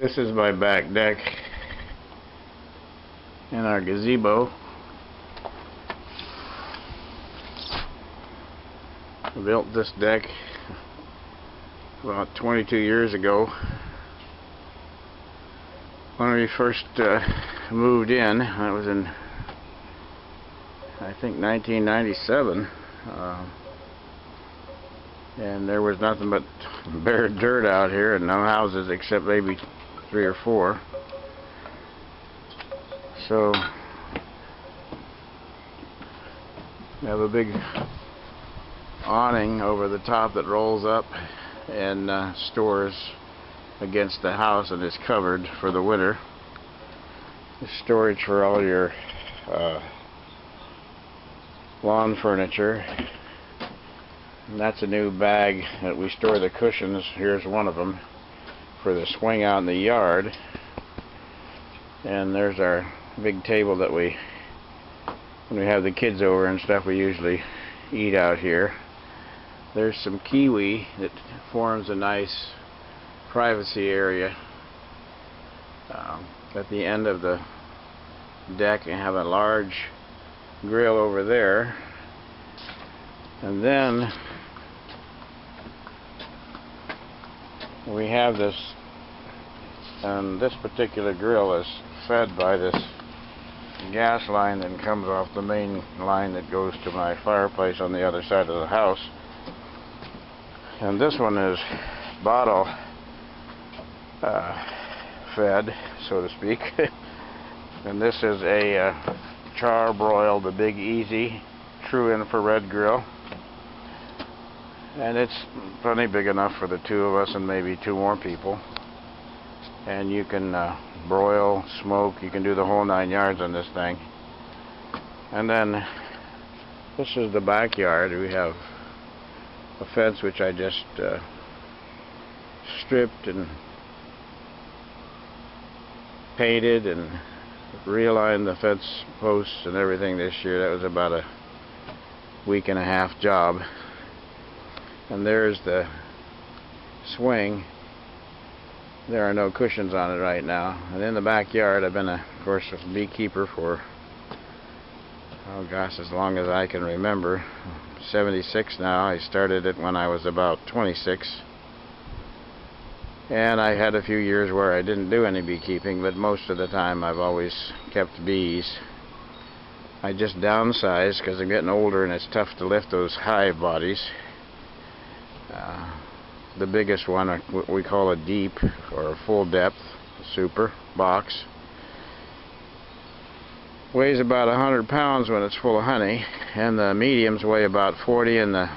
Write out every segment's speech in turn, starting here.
This is my back deck in our gazebo. I built this deck about 22 years ago. When we first moved in, that was in, I think, 1997, and there was nothing but bare dirt out here and no houses except maybe 3 or 4. So we have a big awning over the top that rolls up and stores against the house and is covered for the winter. There's storage for all your lawn furniture. And that's a new bag that we store the cushions. Here's one of them for the swing out in the yard. And there's our big table that when we have the kids over and stuff, we usually eat out here. There's some kiwi that forms a nice privacy area at the end of the deck, and have a large grill over there. And then we have this, and this particular grill is fed by this gas line that comes off the main line that goes to my fireplace on the other side of the house. And this one is bottle fed, so to speak. And this is a char-broiled, the Big Easy true infrared grill. And it's plenty big enough for the 2 of us and maybe 2 more people. And you can broil, smoke, you can do the whole 9 yards on this thing. And then this is the backyard. We have a fence which I just stripped and painted and realigned the fence posts and everything this year. That was about a 1.5-week job. And there's the swing. There are no cushions on it right now. And in the backyard, I've been, of course, a beekeeper for, oh gosh, as long as I can remember. 76 now. I started it when I was about 26. And I had a few years where I didn't do any beekeeping, but most of the time I've always kept bees. I just downsized because I'm getting older and it's tough to lift those hive bodies. The biggest one, what we call a deep or a full depth super box, weighs about 100 pounds when it's full of honey, and the mediums weigh about 40 and the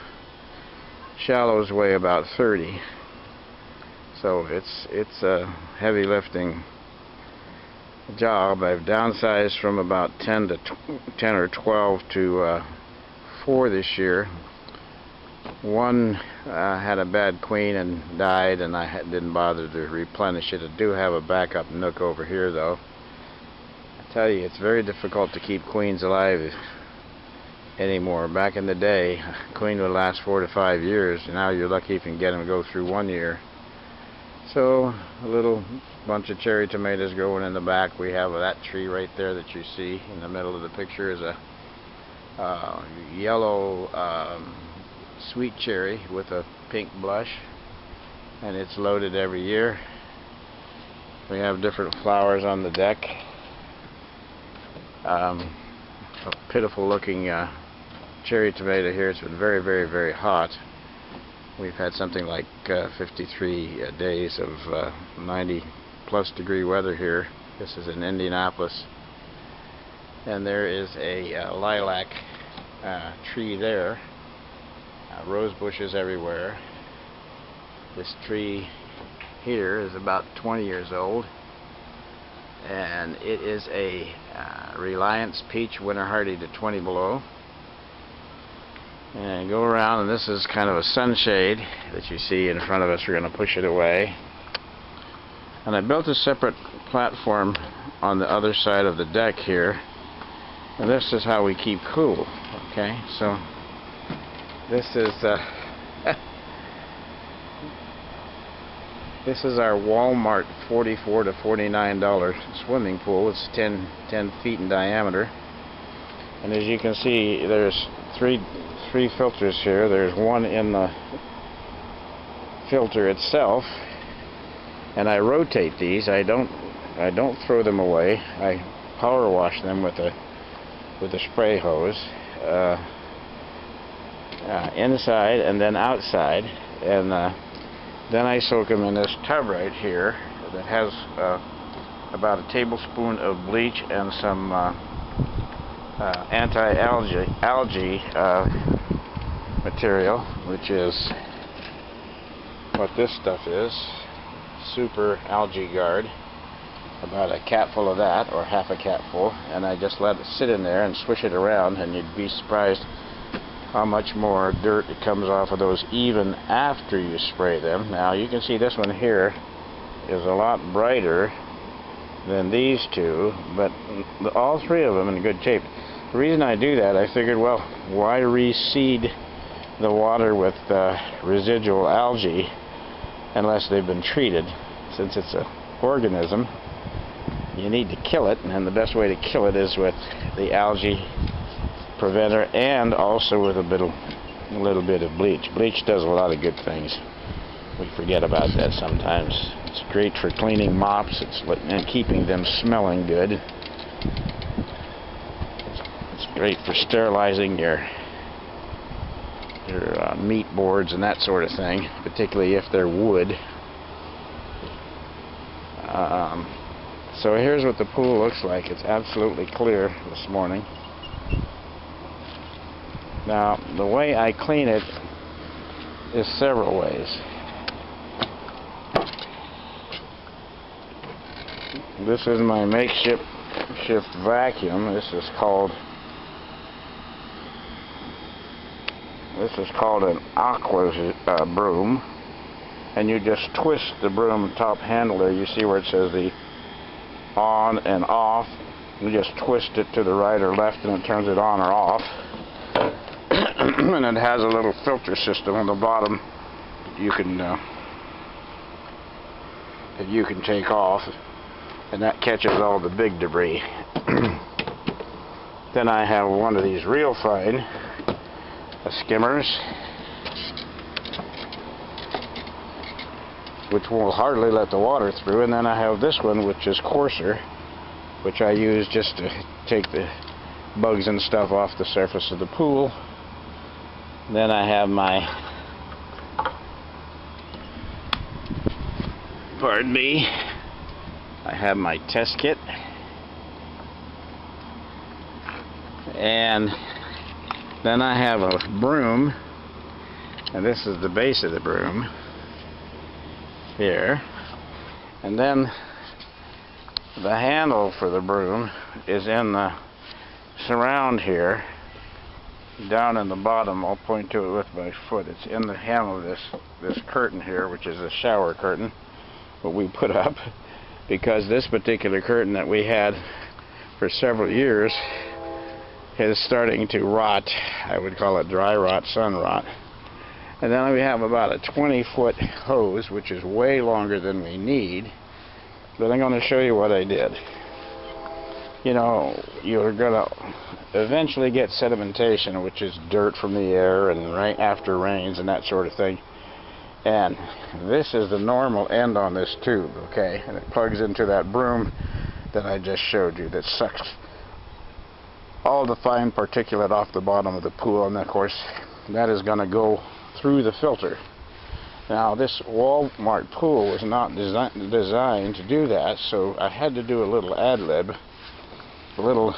shallows weigh about 30. So it's a heavy lifting job. I've downsized from about 10 or 12 to 4 this year. One had a bad queen and died, and I didn't bother to replenish it. I do have a backup nook over here, though. I tell you, it's very difficult to keep queens alive anymore. Back in the day, a queen would last 4 to 5 years, and now you're lucky if you can get them to go through 1 year. So a little bunch of cherry tomatoes growing in the back. We have that tree right there that you see in the middle of the picture is a yellow sweet cherry with a pink blush, and it's loaded every year. We have different flowers on the deck. A pitiful looking cherry tomato here. It's been very, very, very hot. We've had something like 53 days of 90+ degree weather here. This is in Indianapolis, and there is a lilac tree there. Rose bushes everywhere. This tree here is about 20 years old, and it is a Reliance Peach Winter Hardy to 20 below. And go around, and this is kind of a sunshade that you see in front of us. We're going to push it away. And I built a separate platform on the other side of the deck here, and this is how we keep cool. Okay, so this is This is our Walmart $44 to $49 swimming pool. It's 10 feet in diameter. And as you can see, there's three filters here. There's one in the filter itself, and I rotate these. I don't throw them away. I power wash them with a spray hose, inside and then outside, and then I soak them in this tub right here that has about a tablespoon of bleach and some anti-algae material, which is what this stuff is, Super Algae Guard. About a capful of that, or half a capful, and I just let it sit in there and swish it around, and you'd be surprised how much more dirt it comes off of those even after you spray them. Now you can see this one here is a lot brighter than these two, but all three of them in good shape. The reason I do that, I figured, well, why reseed the water with residual algae unless they've been treated? Since it's an organism, you need to kill it, and the best way to kill it is with the algae preventer, and also with a little bit of bleach. Bleach does a lot of good things. We forget about that sometimes. It's great for cleaning mops. And keeping them smelling good. It's great for sterilizing your meat boards and that sort of thing, particularly if they're wood. So here's what the pool looks like. It's absolutely clear this morning. Now, the way I clean it is several ways. This is my makeshift vacuum. This is called an aqua broom, and you just twist the broom top handle there. You see where it says the on and off. You just twist it to the right or left, and it turns it on or off. And it has a little filter system on the bottom that you can take off, and that catches all the big debris. Then I have one of these real fine skimmers, which will hardly let the water through, and then I have this one, which is coarser, which I use just to take the bugs and stuff off the surface of the pool. Then I have my, pardon me, I have my test kit, and then I have a broom, and this is the base of the broom here, and then the handle for the broom is in the surround here, down in the bottom. I'll point to it with my foot. It's in the handle of this curtain here, which is a shower curtain, what we put up, because this particular curtain that we had for several years is starting to rot. I would call it dry rot, sun rot. And then we have about a 20-foot hose, which is way longer than we need. But I'm going to show you what I did. You know, you're going to eventually get sedimentation, which is dirt from the air and right after rains and that sort of thing. And this is the normal end on this tube, okay? And it plugs into that broom that I just showed you that sucks all the fine particulate off the bottom of the pool, and of course that is going to go through the filter. Now, this Walmart pool was not designed to do that, so I had to do a little ad-lib, a little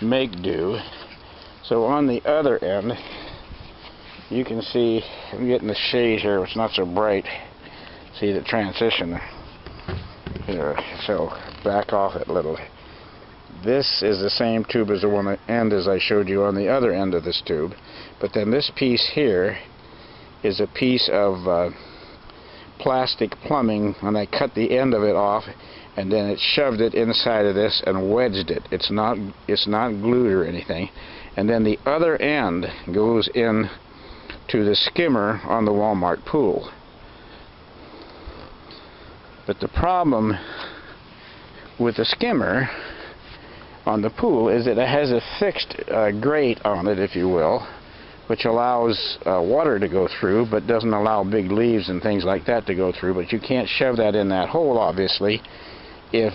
make-do. So on the other end, you can see, I'm getting the shade here, it's not so bright. See the transition here, so back off it a little. This is the same tube as the one end as I showed you on the other end of this tube, but then this piece here is a piece of plastic plumbing, and I cut the end of it off, and then it shoved it inside of this and wedged it. It's not glued or anything. And then the other end goes in to the skimmer on the Walmart pool. But the problem with the skimmer on the pool is that it has a fixed grate on it, if you will, which allows water to go through, but doesn't allow big leaves and things like that to go through. But you can't shove that in that hole, obviously, if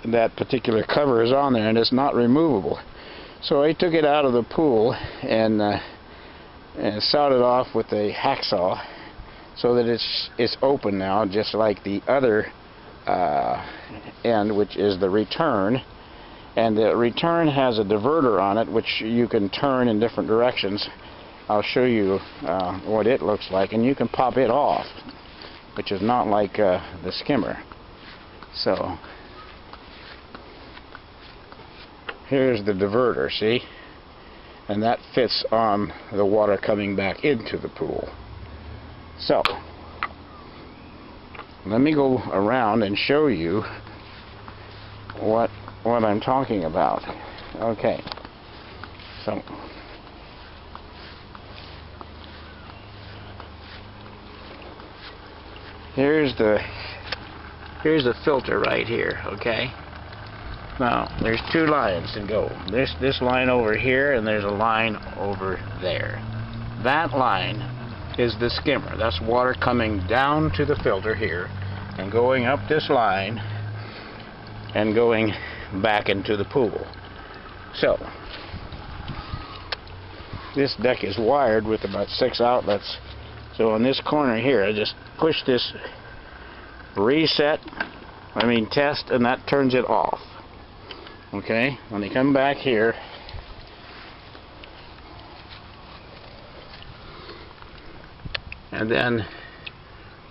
that particular cover is on there, and it's not removable. So I took it out of the pool and sawed it off with a hacksaw, so that it's open now, just like the other end, which is the return. And the return has a diverter on it, which you can turn in different directions. I'll show you what it looks like, and you can pop it off, which is not like the skimmer. So here's the diverter, see? And that fits on the water coming back into the pool. So let me go around and show you what I'm talking about. Okay, so here's the filter right here. Okay, now there's two lines to go. This line over here, and there's a line over there. That line is the skimmer. That's water coming down to the filter here and going up this line and going back into the pool. So this deck is wired with about 6 outlets. So on this corner here, I just push this test, and that turns it off. Okay, when they come back here, and then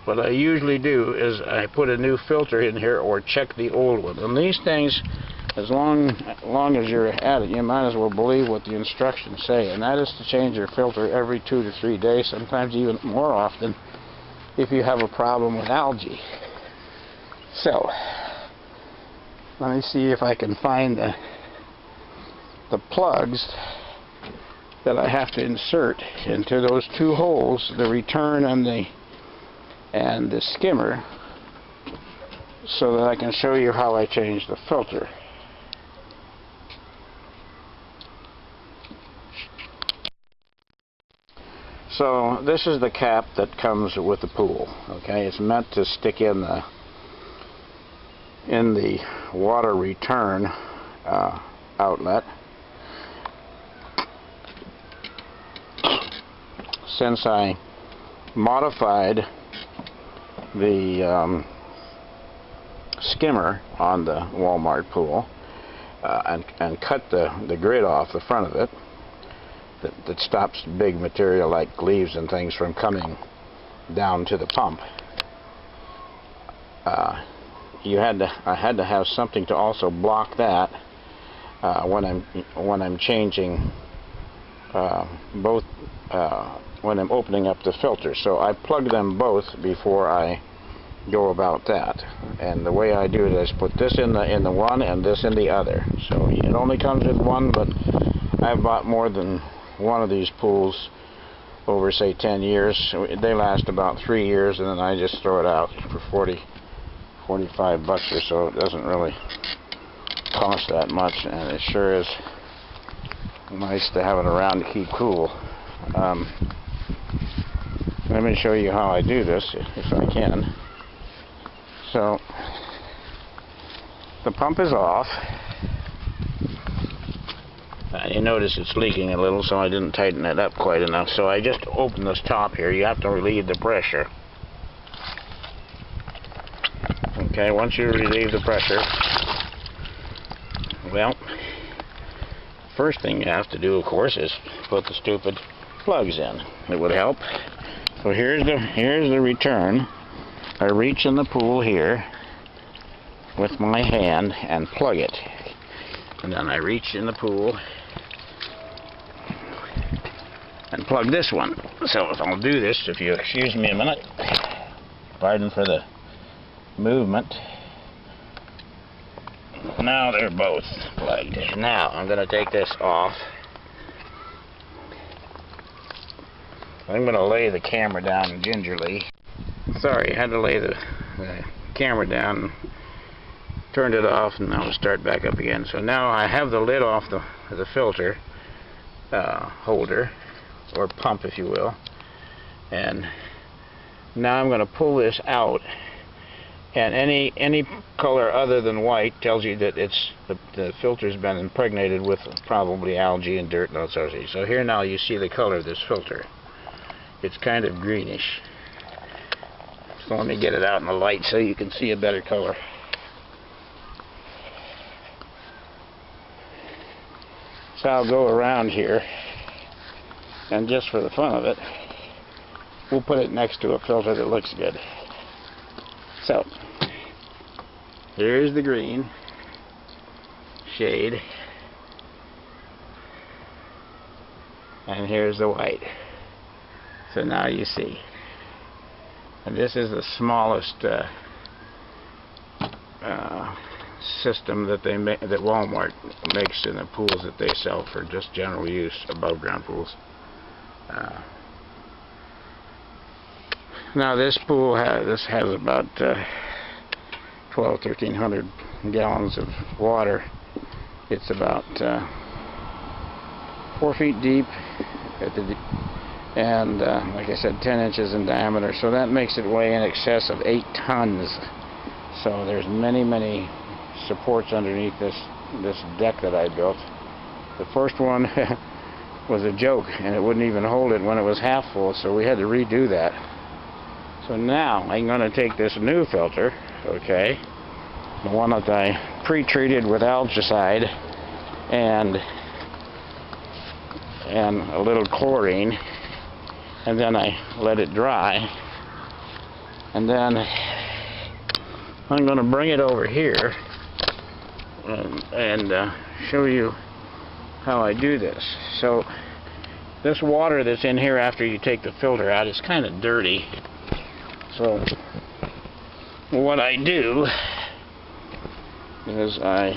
what I usually do is I put a new filter in here or check the old one. And these things, as long as you're at it, you might as well believe what the instructions say, and that is to change your filter every 2 to 3 days, sometimes even more often if you have a problem with algae. So let me see if I can find the plugs that I have to insert into those two holes, the return and the skimmer, so that I can show you how I change the filter. So this is the cap that comes with the pool. Okay, it's meant to stick in the water return outlet. Since I modified the skimmer on the Walmart pool and cut the grid off the front of it, that stops big material like leaves and things from coming down to the pump. I had to have something to also block that when I'm changing when I'm opening up the filter. So I plug them both before I go about that. And the way I do it is put this in the one and this in the other. So it only comes with one, but I've bought more than one of these pools over, say, 10 years. They last about 3 years, and then I just throw it out for 45 bucks or so. It doesn't really cost that much, and it sure is nice to have it around to keep cool. Let me show you how I do this, if I can. So the pump is off. You notice it's leaking a little, so I didn't tighten it up quite enough. So I just open this top here. You have to relieve the pressure. Okay, once you relieve the pressure, well, first thing you have to do, of course, is put the stupid plugs in. It would help. So here's the return. I reach in the pool here with my hand and plug it. And then I reach in the pool and plug this one. So I'll do this, if you excuse me a minute. Pardon for the movement. Now they're both plugged. Now I'm going to take this off. I'm going to lay the camera down gingerly. Sorry, I had to lay the camera down, turned it off, and now we'll start back up again. So now I have the lid off the filter holder, or pump if you will, and now I'm going to pull this out, and any color other than white tells you that the filter's been impregnated with probably algae and dirt and all sorts of things. So here now you see the color of this filter. It's kind of greenish. So let me get it out in the light so you can see a better color. So I'll go around here, and just for the fun of it, we'll put it next to a filter that looks good. So here's the green shade, and here's the white. So now you see. And this is the smallest system that that Walmart makes in the pools that they sell for just general use, above ground pools. Now this pool has about 1,300 gallons of water. It's about 4 feet deep and like I said, 10 inches in diameter, so that makes it weigh in excess of 8 tons. So there's many supports underneath this deck that I built. The first one was a joke, and it wouldn't even hold it when it was half full, so we had to redo that. So now I'm going to take this new filter, okay, the one that I pre-treated with algicide and a little chlorine, and then I let it dry, and then I'm going to bring it over here and show you how I do this. So this water that's in here after you take the filter out is kind of dirty. So what I do is I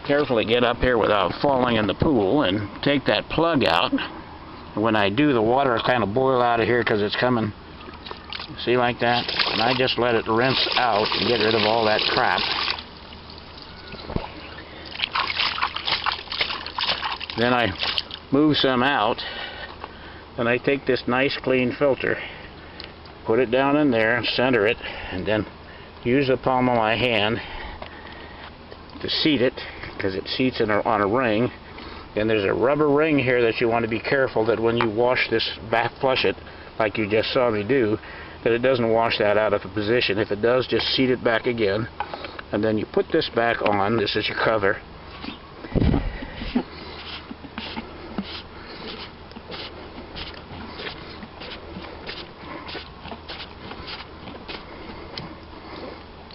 carefully get up here without falling in the pool and take that plug out. When I do, the water will kind of boil out of here because it's coming, see, like that, and I just let it rinse out and get rid of all that crap. Then I move some out, and I take this nice clean filter, put it down in there, center it, and then use the palm of my hand to seat it, because it seats on a ring. And there's a rubber ring here that you want to be careful that when you wash this back, flush it like you just saw me do, that it doesn't wash that out of the position. If it does, just seat it back again, and then you put this back on. This is your cover.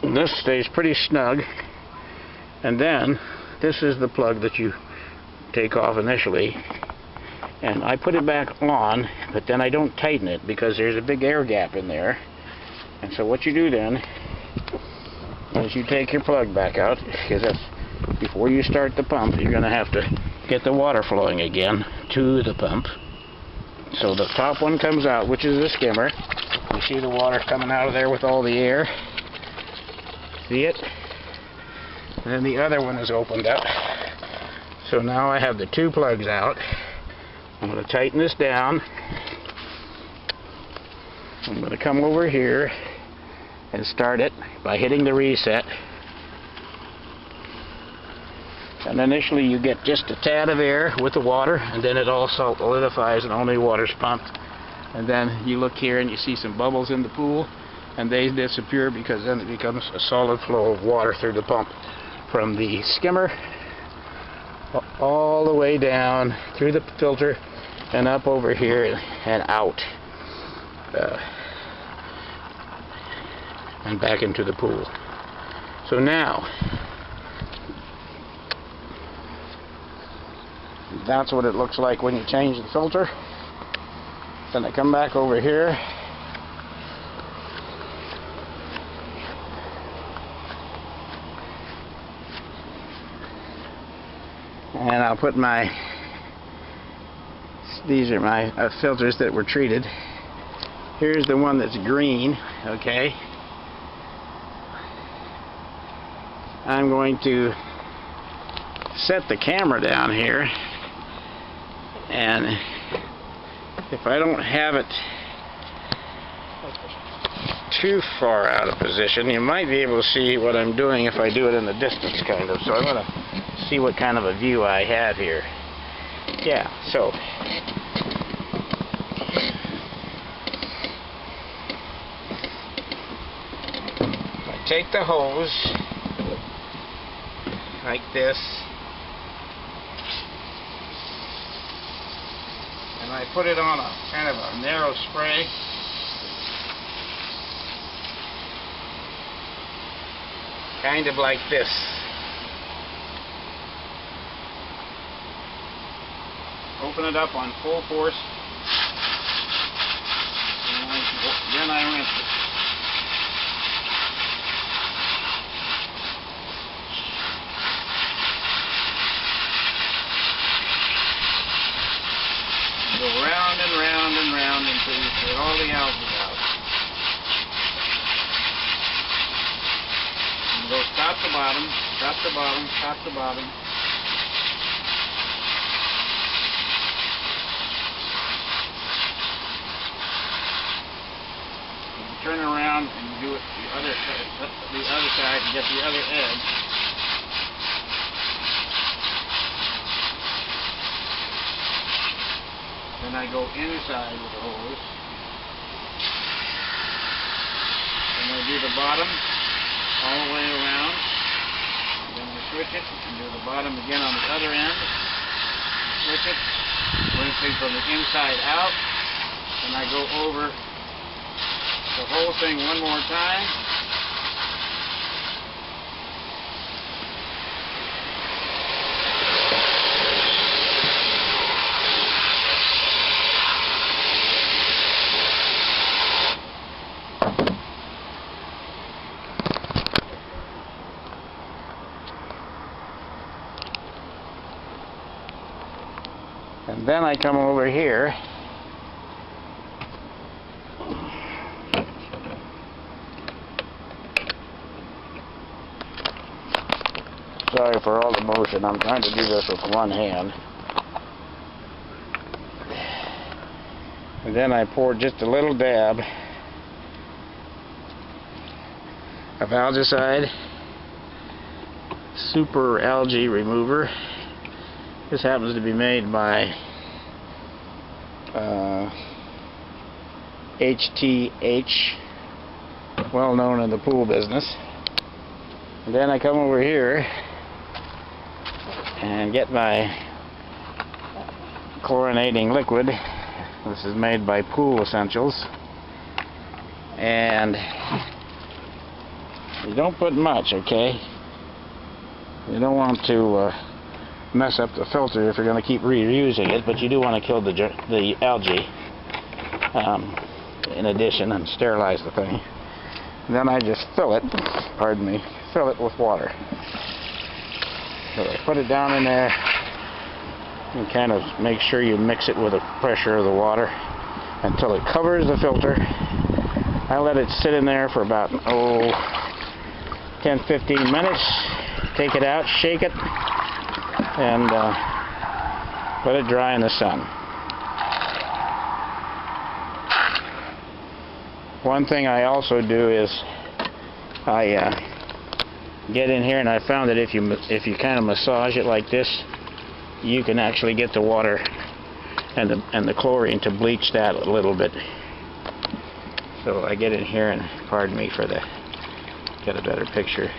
And this stays pretty snug, and then this is the plug that you take off initially, and I put it back on, but then I don't tighten it because there's a big air gap in there. And so what you do then is you take your plug back out, because that's before you start the pump. You're going to have to get the water flowing again to the pump. So the top one comes out, which is the skimmer. You see the water coming out of there with all the air. See it? And then the other one is opened up. So now I have the two plugs out. I'm going to tighten this down. I'm going to come over here and start it by hitting the reset. And initially you get just a tad of air with the water, and then it all solidifies and only water's pumped. And then you look here and you see some bubbles in the pool, and they disappear because then it becomes a solid flow of water through the pump from the skimmer all the way down through the filter and up over here and out and back into the pool. So now that's what it looks like when you change the filter. Then I come back over here and I'll put these are my filters that were treated, Here's the one that's green, okay? I'm going to set the camera down here, and if I don't have it too far out of position, you might be able to see what I'm doing if I do it in the distance, kind of. So I'm going to see what kind of a view I have here. Yeah, so I take the hose like this, and I put it on a kind of a narrow spray. Kind of like this. Open it up on full force, and then I rinse it. Go round and round and round until you get all the algae out. And go top to bottom, top to bottom, top to bottom. And turn around and do it the other side and get the other edge. Then I go inside with the hose. Then I do the bottom all the way around. Then I switch it and do the bottom again on the other end. Switch it, rinsing from the inside out. Then I go over the whole thing one more time. And then I come over here sorry for all the motion, I'm trying to do this with one hand. And then I pour just a little dab of algicide, super algae remover. This happens to be made by HTH, well known in the pool business. And then I come over here and get my chlorinating liquid. This is made by Pool Essentials. And you don't put much, okay? You don't want to mess up the filter if you're going to keep reusing it, but you do want to kill the algae in addition and sterilize the thing. And then I just fill it with water. So I put it down in there and kind of make sure you mix it with the pressure of the water until it covers the filter. I let it sit in there for about 10-15 minutes. Take it out, shake it, and let it dry in the sun. One thing I also do is I get in here, and I found that if you kind of massage it like this, you can actually get the water and the chlorine to bleach that a little bit. So I get in here, and pardon me for get a better picture.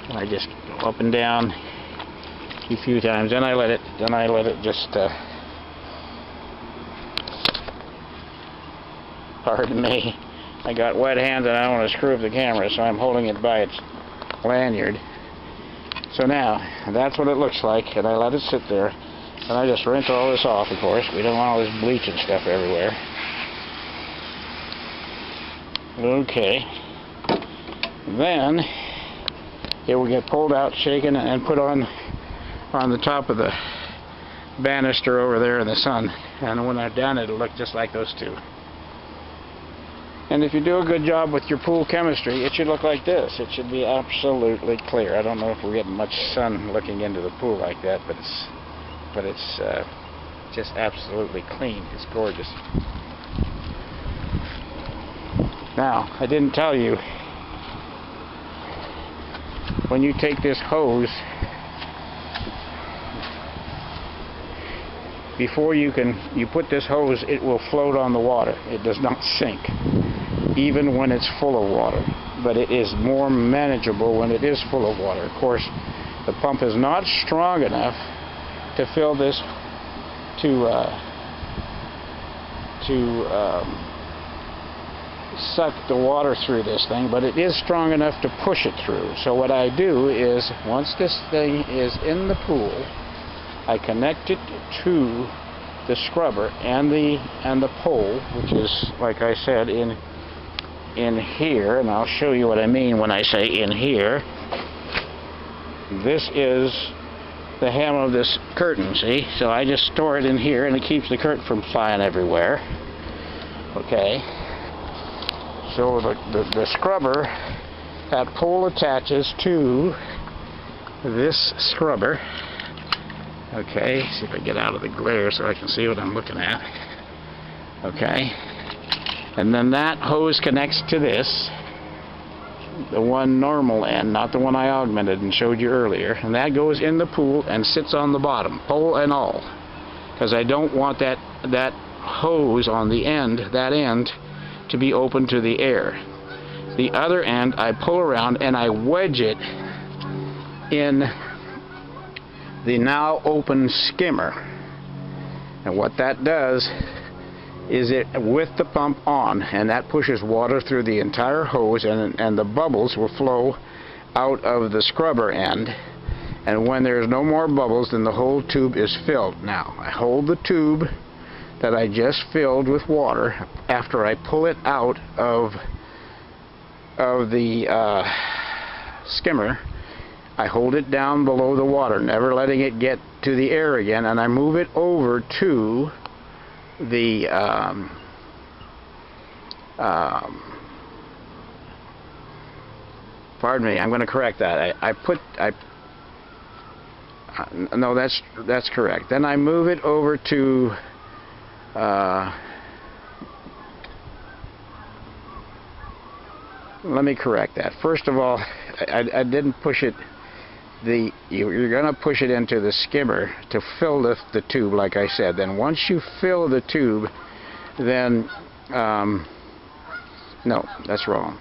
And I just go up and down a few times, then I let it just pardon me, I got wet hands and I don't want to screw up the camera, so I'm holding it by its lanyard. So now that's what it looks like, and I let it sit there, and I just rinse all this off. Of course, we don't want all this bleach and stuff everywhere. Okay, then it will get pulled out, shaken, and put on the top of the banister over there in the sun, and when I'm done, it'll look just like those two. And if you do a good job with your pool chemistry, it should look like this. It should be absolutely clear. I don't know if we're getting much sun looking into the pool like that, but it's just absolutely clean. It's gorgeous. Now, I didn't tell you, when you take this hose, before you put this hose, it will float on the water. It does not sink, even when it's full of water. But it is more manageable when it is full of water. Of course, the pump is not strong enough to fill this suck the water through this thing, but it is strong enough to push it through. So what I do is, once this thing is in the pool, I connect it to the scrubber and the pole, which is, like I said, in here, and I'll show you what I mean when I say in here. This is the hem of this curtain, see? So I just store it in here, and it keeps the curtain from flying everywhere. Okay. So the scrubber, that pole attaches to this scrubber. Okay, see if I get out of the glare so I can see what I'm looking at. Okay. And then that hose connects to this, the one normal end, not the one I augmented and showed you earlier. And that goes in the pool and sits on the bottom, pole and all. Because I don't want that hose on the end, that end, to be open to the air. The other end I pull around and I wedge it in the now open skimmer. And what that does is it, with the pump on, and that pushes water through the entire hose, and the bubbles will flow out of the scrubber end. And when there's no more bubbles, then the whole tube is filled. Now, I hold the tube that I just filled with water after I pull it out of the skimmer. I hold it down below the water, never letting it get to the air again, and I move it over to the pardon me, I'm going to correct that. No, that's correct. Then I move it over to let me correct that. First of all, I didn't push it. You're going to push it into the skimmer to fill the tube, like I said. Then once you fill the tube, then no, that's wrong.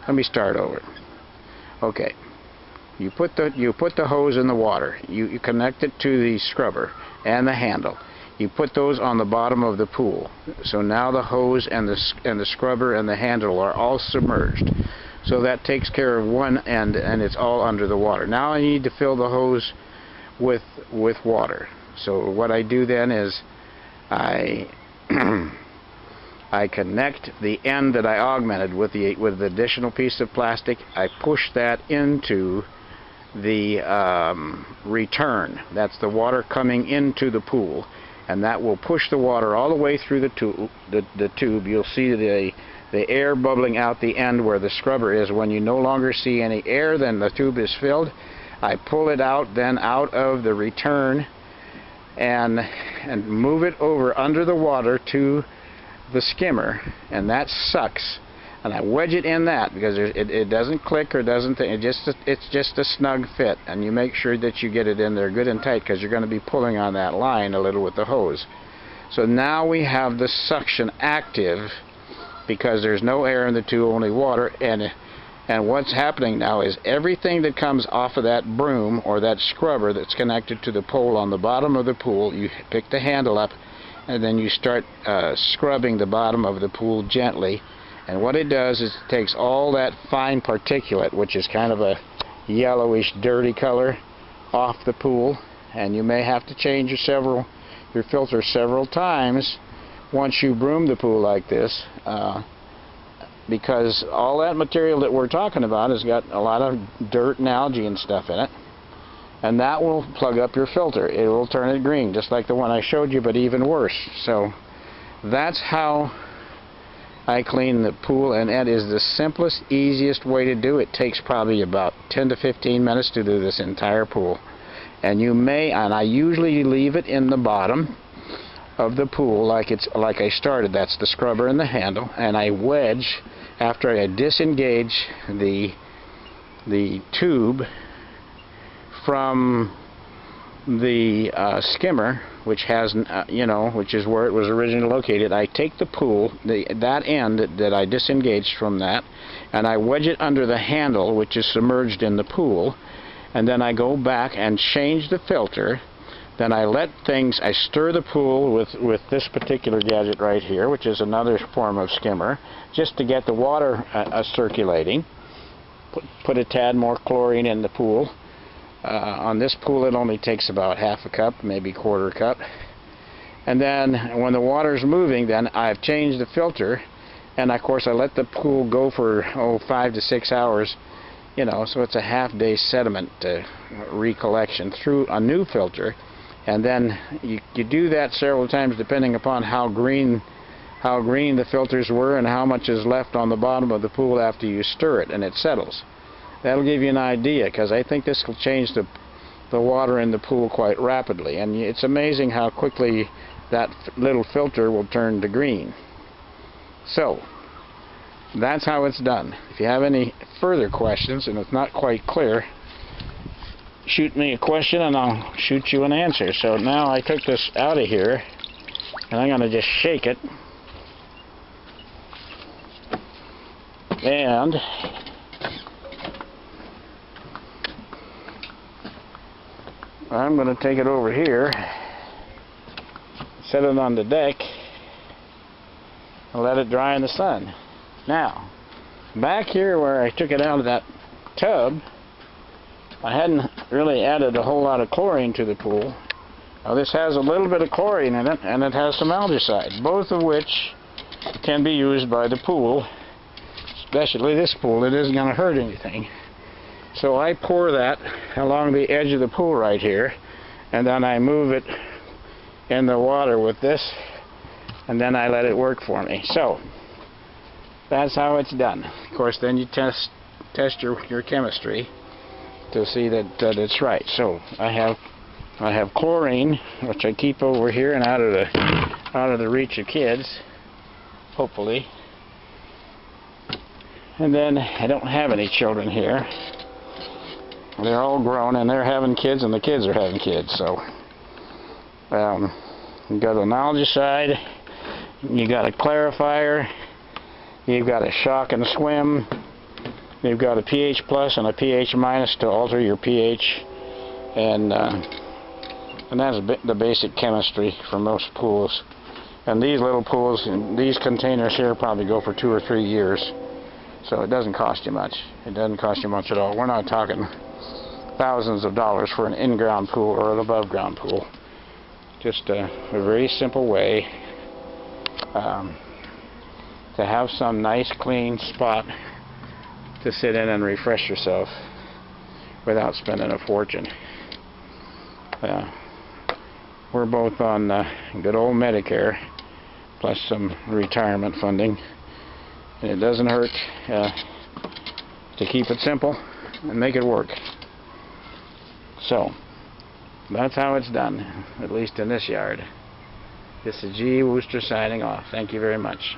Let me start over. Okay, you put the hose in the water. You connect it to the scrubber and the handle. You put those on the bottom of the pool. So now the hose and the scrubber and the handle are all submerged. So that takes care of one end, and it's all under the water. Now I need to fill the hose with water. So what I do then is I connect the end that I augmented with the additional piece of plastic. I push that into the return. That's the water coming into the pool, and that will push the water all the way through the tube. You'll see the air bubbling out the end where the scrubber is. When you no longer see any air, then the tube is filled. I pull it out then out of the return and move it over under the water to the skimmer, and that sucks. And I wedge it in that because it doesn't click or doesn't think. It's just a snug fit, and you make sure that you get it in there good and tight because you're going to be pulling on that line a little with the hose. So now we have the suction active because there's no air in the tube, only water. And what's happening now is everything that comes off of that broom or that scrubber that's connected to the pole on the bottom of the pool, you pick the handle up and then you start scrubbing the bottom of the pool gently. And what it does is it takes all that fine particulate, which is kind of a yellowish dirty color, off the pool. And you may have to change your filter several times once you broom the pool like this, because all that material that we're talking about has got a lot of dirt and algae and stuff in it, and that will plug up your filter. It will turn it green, just like the one I showed you, but even worse. So that's how I clean the pool, and that is the simplest, easiest way to do it. It takes probably about 10 to 15 minutes to do this entire pool. And I usually leave it in the bottom of the pool like I started. That's the scrubber and the handle, and I wedge after I disengage the tube from the skimmer, which has which is where it was originally located. I take the pool, that end that I disengaged from that, and I wedge it under the handle, which is submerged in the pool, and then I go back and change the filter. Then I stir the pool with this particular gadget right here, which is another form of skimmer, just to get the water circulating. Put a tad more chlorine in the pool. On this pool it only takes about half a cup, maybe quarter cup. And then when the water's moving, then I've changed the filter, and of course I let the pool go for 5 to 6 hours, so it's a half-day sediment recollection through a new filter. And then you do that several times depending upon how green the filters were and how much is left on the bottom of the pool after you stir it and it settles. That'll give you an idea, because I think this will change the water in the pool quite rapidly. And it's amazing how quickly that little filter will turn to green. So that's how it's done. If you have any further questions and it's not quite clear, shoot me a question and I'll shoot you an answer. So now I took this out of here, and I'm going to just shake it. And I'm going to take it over here, set it on the deck, and let it dry in the sun. Now, back here where I took it out of that tub, I hadn't really added a whole lot of chlorine to the pool. Now this has a little bit of chlorine in it, and it has some algicide, both of which can be used by the pool, especially this pool. It isn't going to hurt anything. So I pour that along the edge of the pool right here, and then I move it in the water with this, and then I let it work for me. So that's how it's done. Of course, then you test your chemistry to see that it's right. So I have chlorine, which I keep over here and out of the reach of kids, hopefully. And then I don't have any children here. They're all grown, and they're having kids, and the kids are having kids. So you've got an algicide, you got a clarifier, you've got a shock and swim, you've got a pH plus and a pH minus to alter your pH, and that's the basic chemistry for most pools. And these little pools, these containers here, probably go for 2 or 3 years. So it doesn't cost you much. It doesn't cost you much at all. We're not talking thousands of dollars for an in-ground pool or an above-ground pool. Just a very simple way to have some nice clean spot to sit in and refresh yourself without spending a fortune. We're both on good old Medicare plus some retirement funding, and it doesn't hurt to keep it simple and make it work. So that's how it's done, at least in this yard. This is G. Wooster signing off. Thank you very much.